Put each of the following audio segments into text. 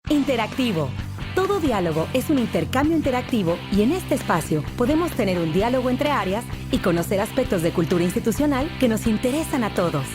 Interactivo. Todo diálogo es un intercambio interactivo y en este espacio podemos tener un diálogo entre áreas y conocer aspectos de cultura institucional que nos interesan a todos.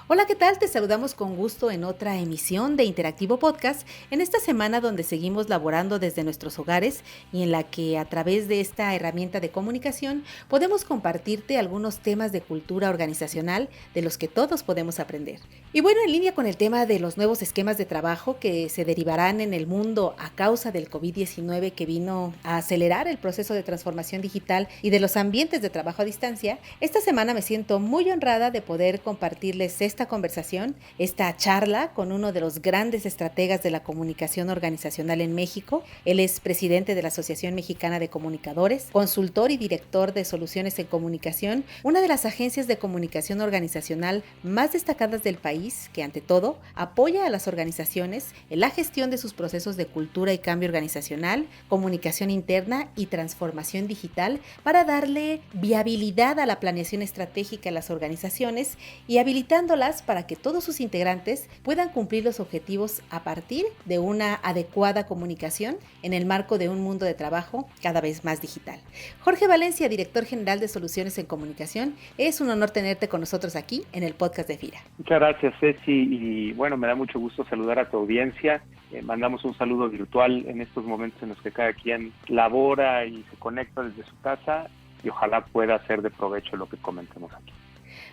Hola, ¿qué tal? Te saludamos con gusto en otra emisión de Interactivo Podcast, en esta semana donde seguimos laborando desde nuestros hogares y en la que a través de esta herramienta de comunicación podemos compartirte algunos temas de cultura organizacional de los que todos podemos aprender. Y bueno, en línea con el tema de los nuevos esquemas de trabajo que se derivarán en el mundo a causa del COVID-19 que vino a acelerar el proceso de transformación digital y de los ambientes de trabajo a distancia, esta semana me siento muy honrada de poder compartirles esta conversación, esta charla con uno de los grandes estrategas de la comunicación organizacional en México. Él es presidente de la Asociación Mexicana de Comunicadores, consultor y director de soluciones en comunicación, una de las agencias de comunicación organizacional más destacadas del país, que ante todo apoya a las organizaciones en la gestión de sus procesos de cultura y cambio organizacional, comunicación interna y transformación digital para darle viabilidad a la planeación estratégica en las organizaciones y habilitándolas para que todos sus integrantes puedan cumplir los objetivos a partir de una adecuada comunicación en el marco de un mundo de trabajo cada vez más digital. Jorge Valencia, director general de Soluciones en Comunicación, es un honor tenerte con nosotros aquí en el podcast de FIRA. Muchas gracias, Ceci, y bueno, me da mucho gusto saludar a tu audiencia. Mandamos un saludo virtual en estos momentos en los que cada quien labora y se conecta desde su casa y ojalá pueda ser de provecho lo que comentemos aquí.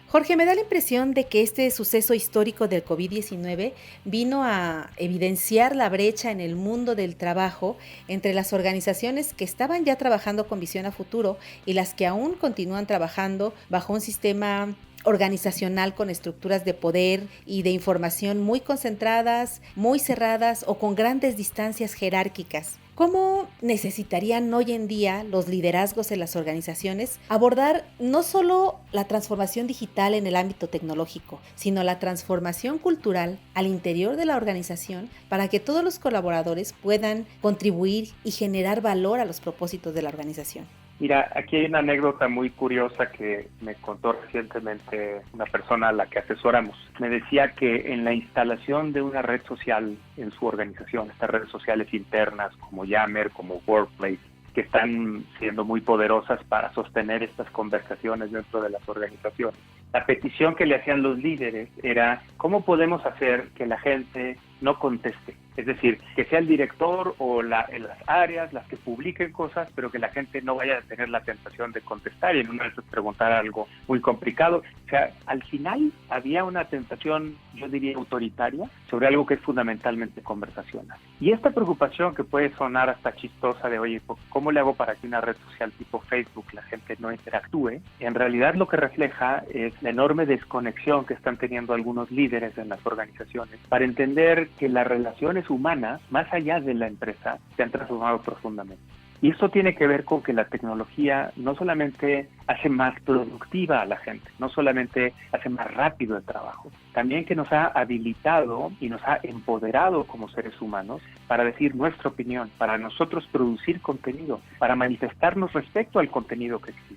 Jorge, me da la impresión de que este suceso histórico del COVID-19 vino a evidenciar la brecha en el mundo del trabajo entre las organizaciones que estaban ya trabajando con visión a futuro y las que aún continúan trabajando bajo un sistema organizacional con estructuras de poder y de información muy concentradas, muy cerradas o con grandes distancias jerárquicas. ¿Cómo necesitarían hoy en día los liderazgos en las organizaciones abordar no solo la transformación digital en el ámbito tecnológico, sino la transformación cultural al interior de la organización para que todos los colaboradores puedan contribuir y generar valor a los propósitos de la organización? Mira, aquí hay una anécdota muy curiosa que me contó recientemente una persona a la que asesoramos. Me decía que en la instalación de una red social en su organización, estas redes sociales internas como Yammer, como Workplace, que están siendo muy poderosas para sostener estas conversaciones dentro de las organizaciones. La petición que le hacían los líderes era ¿cómo podemos hacer que la gente no conteste? Es decir, que sea el director o en las áreas las que publiquen cosas, pero que la gente no vaya a tener la tentación de contestar y en una vez preguntar algo muy complicado. O sea, al final había una tentación, yo diría, autoritaria sobre algo que es fundamentalmente conversacional. Y esta preocupación que puede sonar hasta chistosa de, oye, ¿cómo le hago para que una red social tipo Facebook la gente no interactúe? En realidad lo que refleja es la enorme desconexión que están teniendo algunos líderes en las organizaciones para entender que las relaciones humanas, más allá de la empresa, se han transformado profundamente. Y esto tiene que ver con que la tecnología no solamente hace más productiva a la gente, no solamente hace más rápido el trabajo, también que nos ha habilitado y nos ha empoderado como seres humanos para decir nuestra opinión, para nosotros producir contenido, para manifestarnos respecto al contenido que existe.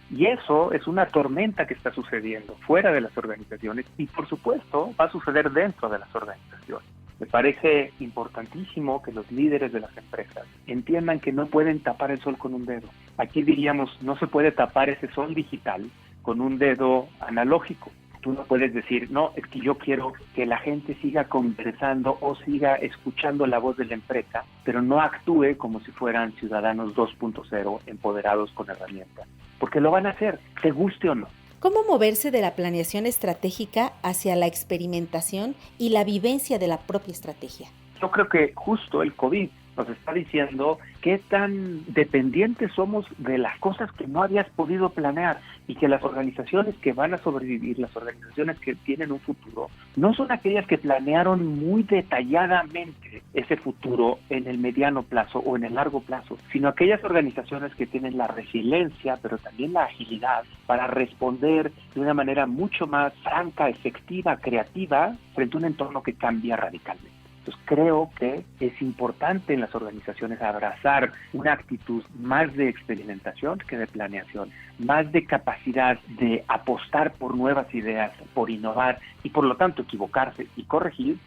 Y eso es una tormenta que está sucediendo fuera de las organizaciones y, por supuesto, va a suceder dentro de las organizaciones. Me parece importantísimo que los líderes de las empresas entiendan que no pueden tapar el sol con un dedo. Aquí diríamos, no se puede tapar ese sol digital con un dedo analógico. Tú no puedes decir, no, es que yo quiero que la gente siga conversando o siga escuchando la voz de la empresa, pero no actúe como si fueran ciudadanos 2.0 empoderados con herramientas. Porque lo van a hacer, te guste o no. ¿Cómo moverse de la planeación estratégica hacia la experimentación y la vivencia de la propia estrategia? Yo creo que justo el COVID nos está diciendo qué tan dependientes somos de las cosas que no habías podido planear y que las organizaciones que van a sobrevivir, las organizaciones que tienen un futuro, no son aquellas que planearon muy detalladamente ese futuro en el mediano plazo o en el largo plazo, sino aquellas organizaciones que tienen la resiliencia, pero también la agilidad para responder de una manera mucho más franca, efectiva, creativa frente a un entorno que cambia radicalmente. Entonces creo que es importante en las organizaciones abrazar una actitud más de experimentación que de planeación, más de capacidad de apostar por nuevas ideas, por innovar y por lo tanto equivocarse y corregir,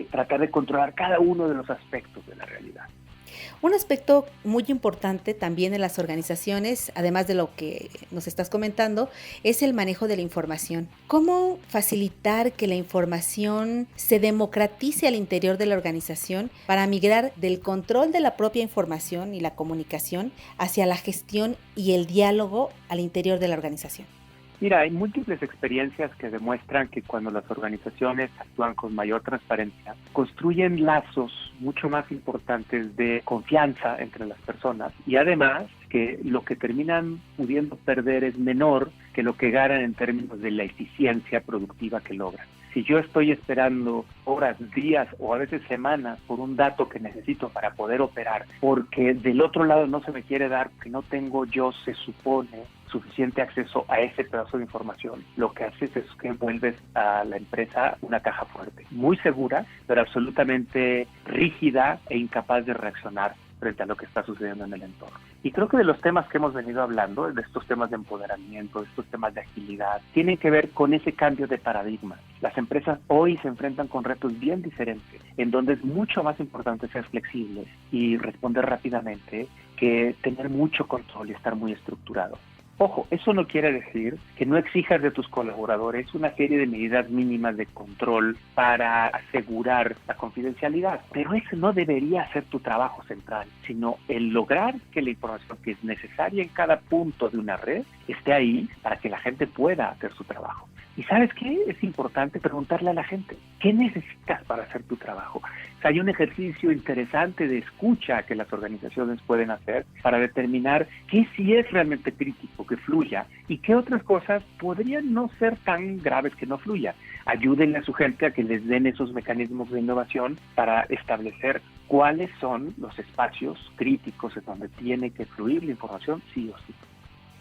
tratar de controlar cada uno de los aspectos de la realidad. Un aspecto muy importante también en las organizaciones, además de lo que nos estás comentando, es el manejo de la información. ¿Cómo facilitar que la información se democratice al interior de la organización para migrar del control de la propia información y la comunicación hacia la gestión y el diálogo al interior de la organización? Mira, hay múltiples experiencias que demuestran que cuando las organizaciones actúan con mayor transparencia, construyen lazos mucho más importantes de confianza entre las personas y además que lo que terminan pudiendo perder es menor que lo que ganan en términos de la eficiencia productiva que logran. Si yo estoy esperando horas, días o a veces semanas por un dato que necesito para poder operar, porque del otro lado no se me quiere dar, porque no tengo yo, se supone, suficiente acceso a ese pedazo de información, lo que haces es que vuelves a la empresa una caja fuerte, muy segura, pero absolutamente rígida e incapaz de reaccionar frente a lo que está sucediendo en el entorno. Y creo que de los temas que hemos venido hablando, de estos temas de empoderamiento, de estos temas de agilidad, tienen que ver con ese cambio de paradigma. Las empresas hoy se enfrentan con retos bien diferentes, en donde es mucho más importante ser flexibles y responder rápidamente que tener mucho control y estar muy estructurado. Ojo, eso no quiere decir que no exijas de tus colaboradores una serie de medidas mínimas de control para asegurar la confidencialidad, pero ese no debería ser tu trabajo central, sino el lograr que la información que es necesaria en cada punto de una red esté ahí para que la gente pueda hacer su trabajo. ¿Y sabes qué? Es importante preguntarle a la gente, ¿qué necesitas para hacer tu trabajo? O sea, hay un ejercicio interesante de escucha que las organizaciones pueden hacer para determinar qué sí es realmente crítico que fluya y qué otras cosas podrían no ser tan graves que no fluya. Ayúdenle a su gente a que les den esos mecanismos de innovación para establecer cuáles son los espacios críticos en donde tiene que fluir la información sí o sí.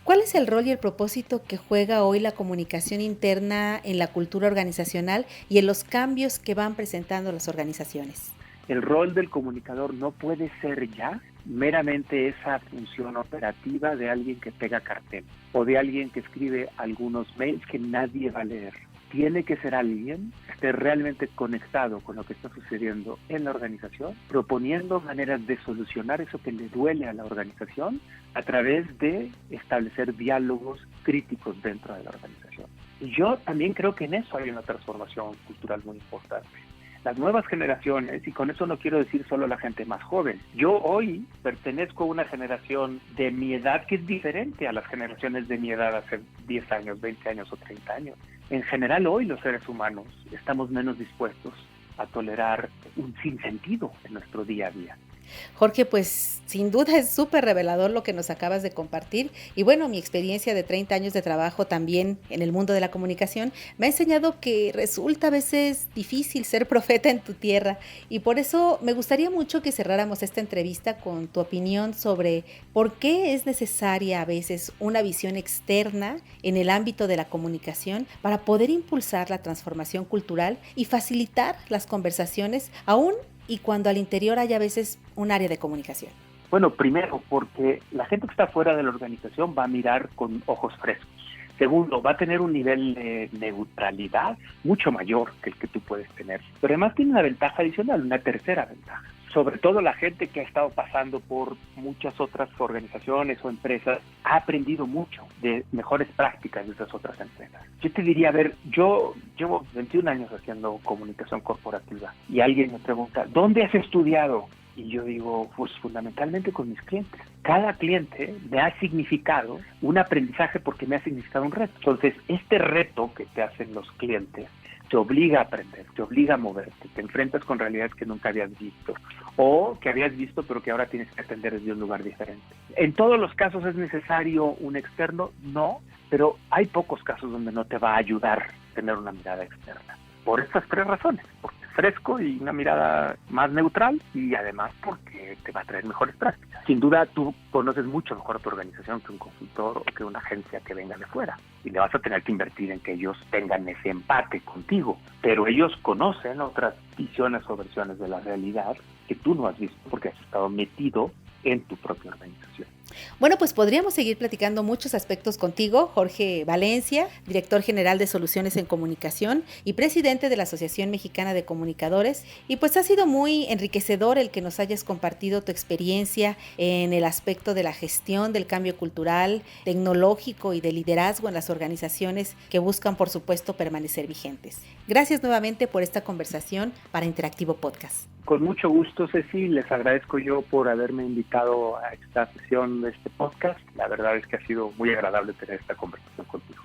¿Cuál es el rol y el propósito que juega hoy la comunicación interna en la cultura organizacional y en los cambios que van presentando las organizaciones? El rol del comunicador no puede ser ya meramente esa función operativa de alguien que pega cartel o de alguien que escribe algunos mails que nadie va a leer. Tiene que ser alguien que esté realmente conectado con lo que está sucediendo en la organización, proponiendo maneras de solucionar eso que le duele a la organización a través de establecer diálogos críticos dentro de la organización. Y yo también creo que en eso hay una transformación cultural muy importante. Las nuevas generaciones, y con eso no quiero decir solo la gente más joven, yo hoy pertenezco a una generación de mi edad que es diferente a las generaciones de mi edad hace 10 años, 20 años o 30 años. En general hoy los seres humanos estamos menos dispuestos a tolerar un sinsentido en nuestro día a día. Jorge, pues sin duda es súper revelador lo que nos acabas de compartir y bueno, mi experiencia de 30 años de trabajo también en el mundo de la comunicación me ha enseñado que resulta a veces difícil ser profeta en tu tierra y por eso me gustaría mucho que cerráramos esta entrevista con tu opinión sobre por qué es necesaria a veces una visión externa en el ámbito de la comunicación para poder impulsar la transformación cultural y facilitar las conversaciones aún y cuando al interior hay a veces un área de comunicación. Bueno, primero, porque la gente que está fuera de la organización va a mirar con ojos frescos. Segundo, va a tener un nivel de neutralidad mucho mayor que el que tú puedes tener. Pero además tiene una ventaja adicional, una tercera ventaja. Sobre todo la gente que ha estado pasando por muchas otras organizaciones o empresas ha aprendido mucho de mejores prácticas de esas otras empresas. Yo te diría, a ver, yo llevo 21 años haciendo comunicación corporativa y alguien me pregunta, ¿dónde has estudiado? Y yo digo, pues fundamentalmente con mis clientes. Cada cliente me ha significado un aprendizaje porque me ha significado un reto. Entonces, este reto que te hacen los clientes te obliga a aprender, te obliga a moverte, te enfrentas con realidades que nunca habías visto o que habías visto pero que ahora tienes que atender desde un lugar diferente. ¿En todos los casos es necesario un externo? No, pero hay pocos casos donde no te va a ayudar tener una mirada externa. Por estas tres razones, porque fresco y una mirada más neutral, y además porque te va a traer mejores prácticas. Sin duda tú conoces mucho mejor tu organización que un consultor o que una agencia que venga de fuera, y le vas a tener que invertir en que ellos tengan ese empate contigo, pero ellos conocen otras visiones o versiones de la realidad que tú no has visto porque has estado metido en tu propia organización. Bueno, pues podríamos seguir platicando muchos aspectos contigo, Jorge Valencia, director general de Soluciones en Comunicación y presidente de la Asociación Mexicana de Comunicadores. Y pues ha sido muy enriquecedor el que nos hayas compartido tu experiencia en el aspecto de la gestión del cambio cultural, tecnológico y de liderazgo en las organizaciones que buscan, por supuesto, permanecer vigentes. Gracias nuevamente por esta conversación para Interactivo Podcast. Con mucho gusto, Ceci, les agradezco yo por haberme invitado a esta sesión de este podcast. La verdad es que ha sido muy agradable tener esta conversación contigo.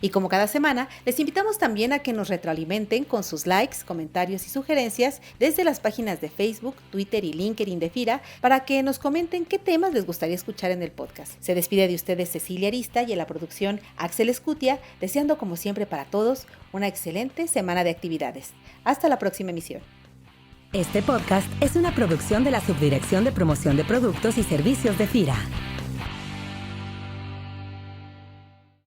Y como cada semana, les invitamos también a que nos retroalimenten con sus likes, comentarios y sugerencias desde las páginas de Facebook, Twitter y LinkedIn de FIRA para que nos comenten qué temas les gustaría escuchar en el podcast. Se despide de ustedes Cecilia Arista y en la producción Axel Escutia, deseando como siempre para todos una excelente semana de actividades. Hasta la próxima emisión. Este podcast es una producción de la Subdirección de Promoción de Productos y Servicios de FIRA.